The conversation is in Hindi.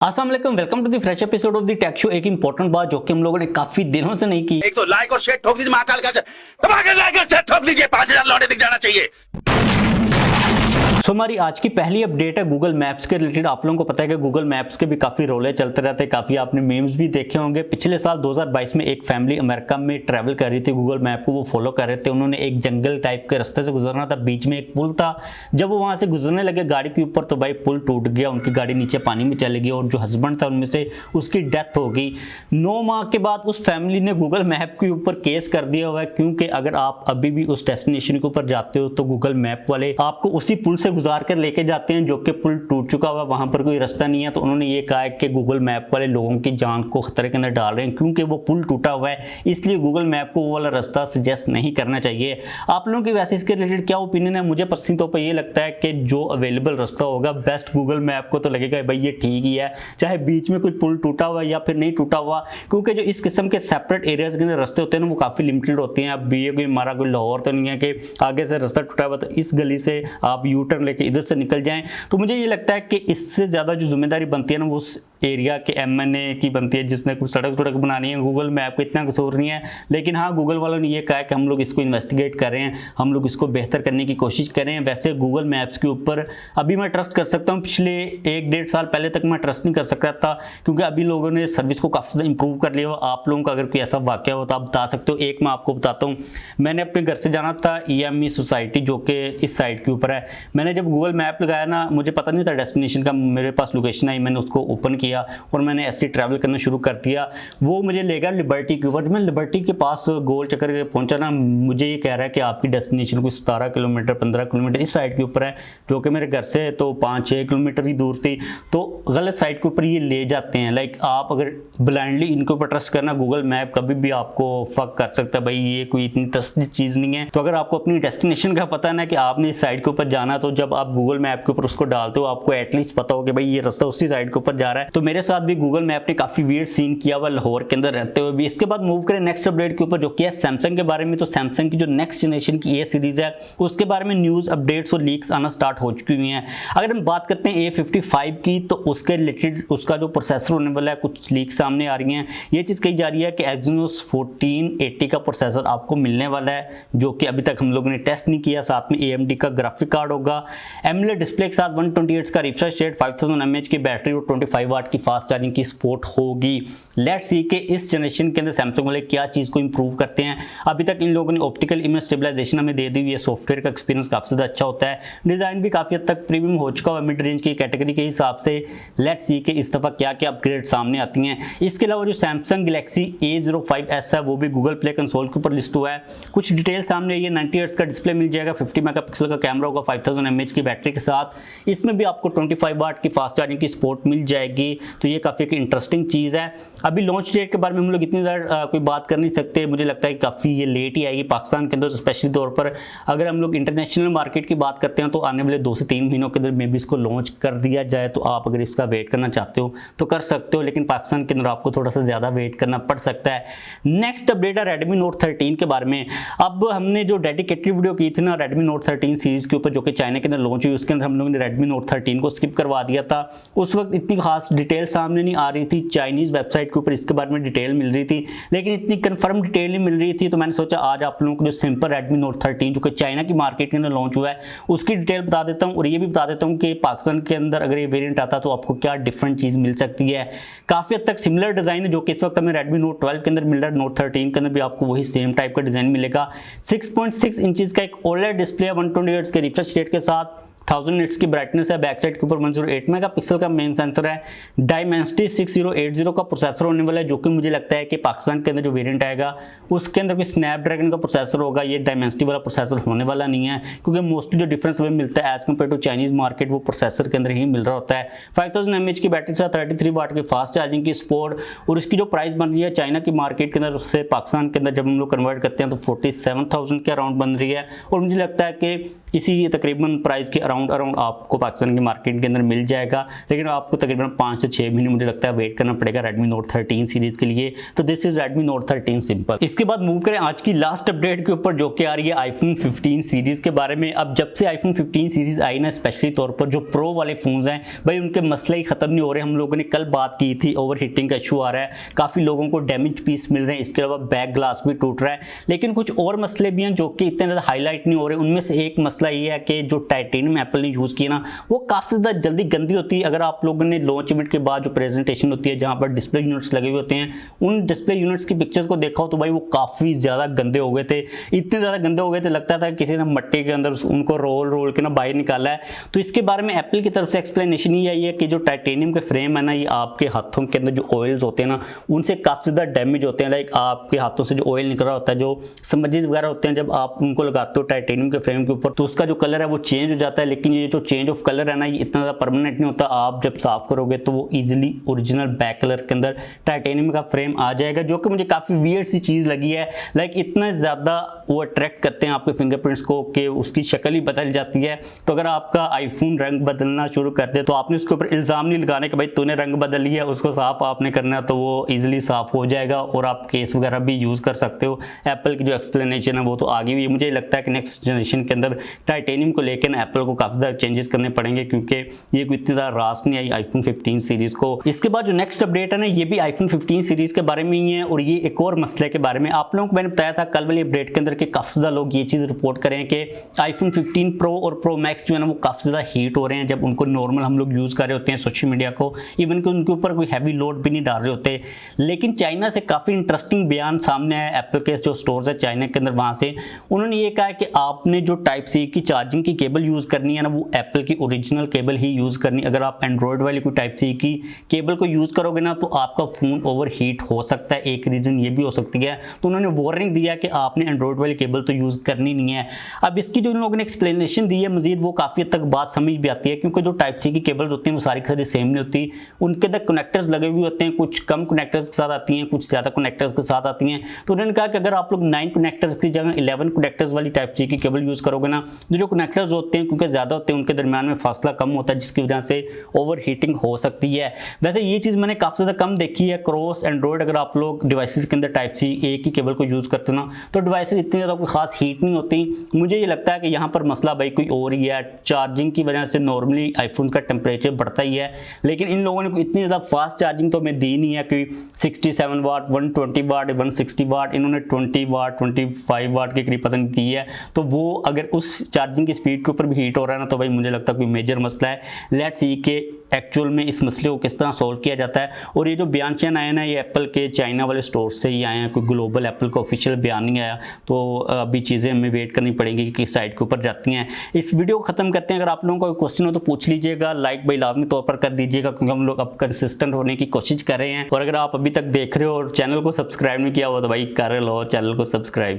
अस्सलाम वालेकुम, welcome to the fresh episode of the tech show. एक इंपॉर्टेंट बात जो कि हम लोगों ने काफी दिनों से नहीं की, एक तो लाइक और शेयर ठोक दीजिए, महाकाल का दबा के लाइक और शेयर ठोक दीजिए, 5000 लौटे दिख जाना चाहिए। तो हमारी आज की पहली अपडेट है गूगल मैप्स के रिलेटेड। आप लोगों को पता है कि गूगल मैप्स के भी काफी रोले चलते रहते हैं, काफी आपने मीम्स भी देखे होंगे। पिछले साल 2022 में एक फैमिली अमेरिका में ट्रैवल कर रही थी, गूगल मैप को वो फॉलो कर रहे थे। उन्होंने एक जंगल टाइप के रास्ते से गुजरना था, बीच में एक पुल था। जब वो वहां से गुजरने लगे गाड़ी के ऊपर तो भाई पुल टूट गया, उनकी गाड़ी नीचे पानी में चली गई और जो हस्बैंड था उनमें से उसकी डेथ हो गई। 9 माह के बाद उस फैमिली ने गूगल मैप के ऊपर केस कर दिया हुआ है, क्योंकि अगर आप अभी भी उस डेस्टिनेशन के ऊपर जाते हो तो गूगल मैप वाले आपको उसी पुल से गुजार कर लेके जाते हैं जो कि पुल टूट चुका हुआ, वहां पर कोई रास्ता नहीं है। तो उन्होंने ये कहा है कि गूगल मैप वाले लोगों की जान को खतरे के अंदर डाल रहे हैं, क्योंकि वो पुल टूटा हुआ है, इसलिए गूगल मैप को वो वाला रास्ता सजेस्ट नहीं करना चाहिए। आप लोगों की वैसे इसके रिलेटेड क्या ओपिनियन है? मुझे पर्सनली तौर पर ये लगता है कि जो अवेलेबल रास्ता होगा बेस्ट गूगल मैप को तो लगेगा भाई ये ठीक ही है, चाहे बीच में कोई पुल टूटा हुआ या फिर नहीं टूटा हुआ, क्योंकि जो इस किस्म के सेपरेट एरियाज के अंदर रास्ते होते हैं ना वो काफी लिमिटेड होते हैं। अब ये कोई हमारा कोई लाहौर तो नहीं है कि आगे से रास्ता टूटा हुआ तो इस गली से आप यू टर्न लेके इधर से निकल जाएं। तो मुझे ये लगता है कि इससे ज्यादा जो जिम्मेदारी बनती है ना वो उस एरिया के एमएनए की बनती है, जिसने कुछ सड़क बनानी है। गूगल मैप को इतना कसूर नहीं है, लेकिन हाँ गूगल वालों ने ये कहा है कि हम लोग इसको इन्वेस्टिगेट कर रहे हैं, हम लोग इसको बेहतर करने की कोशिश कर रहे हैं। वैसे गूगल मैप्स के ऊपर अभी मैं ट्रस्ट कर सकता हूँ, पिछले 1-1.5 साल पहले तक मैं ट्रस्ट नहीं कर सकता था, क्योंकि अभी लोगों ने सर्विस को काफ़ी ज़्यादा इंप्रूव कर लिया हो। आप लोगों का अगर कोई ऐसा वाक्य हो तो आप बता सकते हो। एक मैं आपको बताता हूँ, मैंने अपने घर से जाना था EME सोसाइटी जो कि इस साइड के ऊपर है। मैंने जब गूगल मैप लगाया ना, मुझे पता नहीं था डेस्टिनेशन का, मेरे पास लोकेशन आई, मैंने उसको ओपन किया और मैंने ऐसे ट्रैवल करना शुरू कर दिया। वो मुझे ले गया लिबर्टी के ऊपर। मैं लिबर्टी के पास गोल चक्कर के पहुंचा ना, मुझे ये कह रहा है कि आपकी डेस्टिनेशन कोई 17 किलोमीटर 15 किलोमीटर इस साइड के ऊपर है, जो कि मेरे घर से तो 5-6 किलोमीटर ही दूर थी। तो गलत साइड के ऊपर ये ले जाते हैं। लाइक आप अगर ब्लाइंडली इनके ऊपर ट्रस्ट करना, गूगल मैप कभी भी आपको फक कर सकता है, भाई ये कोई इतनी ट्रस्टेड चीज़ नहीं है। तो अगर आपको अपनी डेस्टिनेशन का पता है ना कि आपने इस साइड के ऊपर जाना, तो जब आप गूगल मैप के ऊपर उसको डालते हो आपको एटलीस्ट पता हो कि भाई ये रास्ता उसी साइड के ऊपर जा रहा है। तो मेरे साथ भी गूगल मैप ने काफी वियर्ड सीन किया हुआ लाहौर के अंदर रहते हुए भी। इसके बाद मूव करें नेक्स्ट अपडेट के ऊपर जो कि है सैमसंग के बारे में। तो सैमसंग की जो नेक्स्ट जनरेशन की A सीरीज है उसके बारे में न्यूज अपडेट्स और लीक्स आना स्टार्ट हो चुकी हुई हैं। अगर हम बात करते हैं A55 की, तो उसके रिलेटेड उसका जो प्रोसेसर होने वाला है कुछ लीक्स सामने आ रही हैं। ये चीज़ कही जा रही है कि Exynos 1480 का प्रोसेसर आपको मिलने वाला है, जो कि अभी तक हम लोगों ने टेस्ट नहीं किया। साथ में AMD का ग्राफिक कार्ड होगा, एमुलेट डिस्प्ले के साथ 128 का रिफ्रेश रेट, 5000 mAh की बैटरी और 25 वाट की फास्ट चार्जिंग की सपोर्ट होगी। लेट्स सी कि इस जनरेशन के अंदर सैमसंग वाले क्या चीज़ को इंप्रूव करते हैं। अभी तक इन लोगों ने ऑप्टिकल इमेज स्टेबलाइजेशन हमें दे दी हुई है, सॉफ्टवेयर का एक्सपीरियंस काफ़ी ज़्यादा अच्छा होता है, डिज़ाइन भी काफ़ी हद तक प्रीमियम हो चुका हुआ मिड रेंज की कैटेगरी के हिसाब से। लेट्स सी कि इस दफ़ा क्या क्या अपग्रेड सामने आती हैं। इसके अलावा जो सैमसंग गैलेक्सी A05s है वो भी गूगल प्ले कंसोल के ऊपर लिस्ट हुआ है। कुछ डिटेल सामने आई है, 90 हर्ट्ज का डिस्प्ले मिल जाएगा, 50 मेगापिक्सल का कैमरा होगा, 5000 mAh की बैटरी के साथ। इसमें भी आपको 25 वाट की फास्ट चार्जिंग की सपोर्ट मिल जाएगी। तो ये काफ़ी एक इंटरेस्टिंग चीज़ है। अभी लॉन्च डेट के बारे में हम लोग इतनी ज़्यादा कोई बात कर नहीं सकते, मुझे लगता है कि काफ़ी ये लेट ही आएगी पाकिस्तान के अंदर स्पेशली तौर पर। अगर हम लोग इंटरनेशनल मार्केट की बात करते हैं तो आने वाले 2 से 3 महीनों के अंदर मे भी इसको लॉन्च कर दिया जाए। तो आप अगर इसका वेट करना चाहते हो तो कर सकते हो, लेकिन पाकिस्तान के अंदर आपको थोड़ा सा ज़्यादा वेट करना पड़ सकता है। नेक्स्ट अपडेट है Redmi Note 13 के बारे में। अब हमने जो डेडिकेटेड वीडियो की थी ना Redmi Note 13 सीरीज के ऊपर जो कि चाइना के अंदर लॉन्च हुई, उसके अंदर हम लोगों ने Redmi Note 13 को स्किप करवा दिया था। उस वक्त इतनी खास डिटेल सामने नहीं आ रही थी, चाइनीज वेबसाइट के ऊपर इसके बारे में डिटेल मिल रही थी, लेकिन इतनी कंफर्म डिटेल नहीं मिल रही थी। तो मैंने सोचा आज आप लोगों को जो सिंपल Redmi Note 13 जो कि चाइना की मार्केट के अंदर लॉन्च हुआ है उसकी डिटेल बता देता हूँ, और ये भी बता देता हूँ कि पाकिस्तान के अंदर अगर ये वेरिएंट आता तो आपको क्या डिफरेंट चीज़ मिल सकती है। काफ़ी हद तक सिमिलर डिज़ाइन है जो कि इस वक्त हमें Redmi Note 12 के अंदर मिल रहा है। Note 13 के अंदर भी आपको वही सेम टाइप का डिज़ाइन मिलेगा। 6.6 इंचज़ का एक OLED डिस्प्ले है, 120 हर्ट्ज के रिफ्रेश रेट के साथ, 1000 निट्स की ब्राइटनेस है, बैक साइड के ऊपर 108 मेगापिक्सल का मेन सेंसर है, Dimensity 6080 का प्रोसेसर होने वाला है, जो कि मुझे लगता है कि पाकिस्तान के अंदर जो वेरिएंट आएगा उसके अंदर कोई स्नैपड्रैगन का प्रोसेसर होगा, ये Dimensity वाला प्रोसेसर होने वाला नहीं है, क्योंकि मोस्टली जो डिफरेंस हमें मिलता है as compare to Chinese market वो प्रोसेसर के अंदर ही मिल रहा होता है। 5000 mAh की बैटरी के साथ 33 वाट की फास्ट चार्जिंग की सपोर्ट, और इसकी जो प्राइस बन रही है चाइना की मार्केट के अंदर उससे पाकिस्तान के अंदर जब हम लोग कन्वर्ट करते हैं तो 47,000 के अराउंड बन रही है, और मुझे लगता है कि इसी तकरीबन प्राइस के अराउंड अराउंड आपको पाकिस्तान की मार्केट के अंदर मिल जाएगा, लेकिन आपको तकरीबन 5 से 6 महीने मुझे लगता है वेट करना पड़ेगा Redmi Note 13 सीरीज के लिए। तो this is Redmi Note 13 simple. इसके बाद मूव करें आज की लास्ट अपडेट के ऊपर, जो कि आ रही है iPhone 15 सीरीज के बारे में। अब जब से iPhone 15 सीरीज आई ना, स्पेशली तौर पर जो प्रो वाले फोन्स हैं भाई, उनके मसले ही खत्म नहीं हो रहे। हम लोगों ने कल बात की थी, ओवर हीटिंग का इशू आ रहा है, काफी लोगों को डैमेज पीस मिल रहे हैं, इसके अलावा बैक ग्लास भी टूट रहा है, लेकिन कुछ और मसले भी हैं जो कि इतने ज्यादा हाईलाइट नहीं हो रहे। उनमें से एक मसला ये है कि जो टाइटेनियम एप्पल ने यूज किया ना, वो काफी ज्यादा जल्दी गंदी होती है। अगर आप लोगों ने लॉन्च इवेंट के बाद जो प्रेजेंटेशन होती है जहां पर डिस्प्ले यूनिट्स लगे हुए होते हैं, उन डिस्प्ले यूनिट्स की पिक्चर्स को देखा हो तो भाई वो काफी ज्यादा गंदे हो गए थे। इतने ज्यादा गंदे हो गए थे, लगता था किसी ने मट्टी के अंदर उनको रोल के ना बाहर निकाला है। तो इसके बारे में एप्पल की तरफ से एक्सप्लेनेशन ही आई है कि जो टाइटेनियम के फ्रेम है ना, ये आपके हाथों के अंदर जो ऑयल्स होते हैं ना, उनसे काफी ज्यादा डैमेज होते हैं। लाइक आपके हाथों से जो ऑयल निकल रहा होता है, जो समझिस वगैरह होते हैं, जब आप उनको लगाते हो टाइटेनियम के फ्रेम के ऊपर तो उसका जो कलर है वो चेंज हो जाता है। लेकिन ये जो चेंज ऑफ कलर है ना, ये इतना ज्यादा परमानेंट नहीं होता। आप जब साफ करोगे तो वो इजीली ओरिजिनल बैक कलर के अंदर टाइटेनियम का फ्रेम आ जाएगा, जो कि मुझे काफी वियर्ड सी चीज लगी है। लाइक इतना ज्यादा वो अट्रैक्ट करते हैं आपके फिंगरप्रिंट्स को कि उसकी शक्ल ही बदल जाती है। तो अगर आपका आईफोन रंग बदलना शुरू कर दे तो आपने उसके ऊपर इल्जाम नहीं लगाने कि भाई तूने रंग बदल लिया, उसको साफ आपने करना, तो वो इजीली साफ हो जाएगा और आप केस वगैरह भी यूज कर सकते हो। एप्पल की जो एक्सप्लेनेशन है वो तो आगे भी, मुझे लगता है कि नेक्स्ट जनरेशन के अंदर टाइटेनियम को लेकर एप्पल को काफी ज्यादा चेंजेस करने पड़ेंगे, क्योंकि ये कोई इतनी ज्यादा रास नहीं आई आईफोन 15 सीरीज को। इसके बाद जो नेक्स्ट अपडेट है ना, ये भी आईफोन 15 सीरीज के बारे में ही है, और ये एक और मसले के बारे में। आप लोगों को मैंने बताया था कल वाली अपडेट के अंदर कि काफी ज्यादा लोग ये चीज रिपोर्ट करें कि आईफोन 15 प्रो और प्रो मैक्स जो है ना, वो काफी ज्यादा हीट हो रहे हैं जब उनको नॉर्मल हम लोग यूज कर रहे होते हैं सोशल मीडिया को, इवन कि उनके ऊपर कोई हैवी लोड भी नहीं डाल रहे होते। लेकिन चाइना से काफी इंटरेस्टिंग बयान सामने आया, एप्पल के जो स्टोर्स है चाइना के अंदर, वहां से उन्होंने ये कहा कि आपने जो टाइप सी की चार्जिंग की केबल यूज करनी है ना, वो एप्पल की ओरिजिनल केबल ही यूज करनी। अगर आप एंड्रॉइड वाली कोई टाइप सी की केबल को यूज करोगे ना, तो आपका फोन ओवर हीट हो सकता है। एक रीजन ये भी हो सकती है। तो उन्होंने वार्निंग दिया कि आपने एंड्रॉइड वाली केबल तो यूज करनी नहीं है। अब इसकी जो इन लोगों ने एक्सप्लेनेशन दी है मजीद, वो काफी हद तक बात समझ भी आती है, क्योंकि जो टाइप सी की केबल्स होती हैं वो सारी की सारी सेम नहीं होती। उनके अंदर कनेक्टर्स लगे हुए होते हैं, कुछ कम कनेक्टर्स के साथ आती हैं, कुछ ज्यादा कनेक्टर्स के साथ आती हैं। तो उन्होंने कहा कि अगर आप लोग 9 कनेक्टर्स की जगह 11 कनेक्टर्स वाली टाइप सी की केबल यूज करोगे ना, तो जो कनेक्टर्स होते हैं क्योंकि ज्यादा होते हैं, उनके दरमियान में फासला कम होता है, जिसकी वजह से ओवर हीटिंग हो सकती है। वैसे ये चीज मैंने काफी ज्यादा कम देखी है क्रॉस एंड्रॉइड। अगर आप लोग डिवाइसेस के अंदर टाइप सी एक ही केबल को यूज करते हो ना, तो डिवाइसेस इतनी ज्यादा कोई खास हीट नहीं होती। मुझे ये लगता है कि यहाँ पर मसला भाई कोई और ही है। चार्जिंग की वजह से नॉर्मली आईफोन का टेम्परेचर बढ़ता ही है, लेकिन इन लोगों ने इतनी ज्यादा फास्ट चार्जिंग तो हमें दी नहीं है कि 67 वाट, 120 वाट, 160 वाट, इन्होंने 20 वाट, 25 वाट के करीब पता नहीं दी है। तो वो अगर उस चार्जिंग की स्पीड के ऊपर भी हीट हो रहा है ना, तो भाई मुझे लगता है कोई मेजर मसला है। लेट्स सी के एक्चुअल में इस मसले को किस तरह सॉल्व किया जाता है। और ये जो बयान आए ना, ये एप्पल के चाइना वाले स्टोर से ही आए हैं, कोई ग्लोबल एप्पल का ऑफिशियल बयान नहीं आया। तो अभी चीज़ें हमें वेट करनी पड़ेंगी कि किस साइट के ऊपर जाती हैं। इस वीडियो को खत्म करते हैं। अगर आप लोगों का कोई क्वेश्चन हो तो पूछ लीजिएगा, लाइक भाई लाजमी तौर पर कर दीजिएगा, क्योंकि हम लोग अब कंसिस्टेंट होने की कोशिश कर रहे हैं। और अगर आप अभी तक देख रहे हो और चैनल को सब्सक्राइब नहीं किया हुआ तो भाई कर लो चैनल को सब्सक्राइब।